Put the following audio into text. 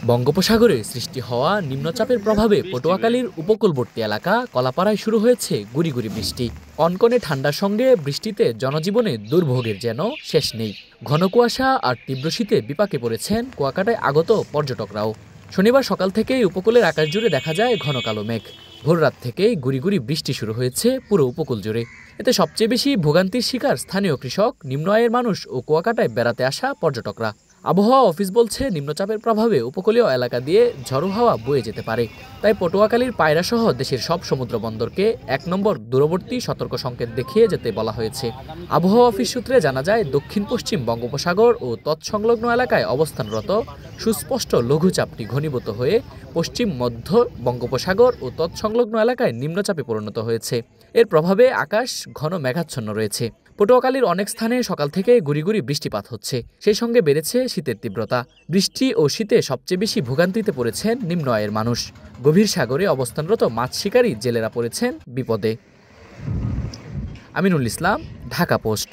বঙ্গোপসাগরে সৃষ্টি হওয়া নিম্নচাপের প্রভাবে পটুয়াখালীর উপকূলবর্তী এলাকা কলাপাড়ায় শুরু হয়েছে গুড়ি গুড়ি বৃষ্টি। কনকনে ঠান্ডার সঙ্গে বৃষ্টিতে জনজীবনে দুর্ভোগের যেন শেষ নেই। ঘন কুয়াশা আর তীব্র শীতে বিপাকে পড়েছেন কুয়াকাটায় আগত পর্যটকরাও। শনিবার সকাল থেকেই উপকূলের আকাশ জুড়ে দেখা যায় ঘন কালো মেঘ। ভোররাত থেকেই গুড়ি গুড়ি বৃষ্টি শুরু হয়েছে পুরো উপকূল জুড়ে। এতে সবচেয়ে বেশি ভোগান্তির শিকার স্থানীয় কৃষক, নিম্ন আয়ের মানুষ ও কুয়াকাটায় বেড়াতে আসা পর্যটকরা। আবহাওয়া অফিস বলছে নিম্নচাপের প্রভাবে উপকূলীয় এলাকা দিয়ে ঝড়ো হাওয়া বয়ে যেতে পারে। তাই পটুয়াখালীর পায়রা সহ দেশের সব সমুদ্র বন্দরকে ১ নম্বর দূরবর্তী সতর্ক সংকেত দেখিয়ে যেতে বলা হয়েছে। আবহাওয়া অফিস সূত্রে জানা যায়, দক্ষিণ পশ্চিম বঙ্গোপসাগর ও তৎসংলগ্ন এলাকায় অবস্থানরত সুস্পষ্ট লঘুচাপটি ঘনীভূত হয়ে পশ্চিম মধ্য বঙ্গোপসাগর ও তৎসংলগ্ন এলাকায় নিম্নচাপে পরিণত হয়েছে। এর প্রভাবে আকাশ ঘন মেঘাচ্ছন্ন রয়েছে। পটুয়াখালীর অনেক স্থানে সকাল থেকে গুড়ি গুড়ি বৃষ্টিপাত হচ্ছে। সেই সঙ্গে বেড়েছে শীতের তীব্রতা। বৃষ্টি ও শীতে সবচেয়ে বেশি ভোগান্তিতে পড়েছেন নিম্ন আয়ের মানুষ। গভীর সাগরে অবস্থানরত মাছ শিকারী জেলেরা পড়েছেন বিপদে। আমিনুল ইসলাম, ঢাকা পোস্ট।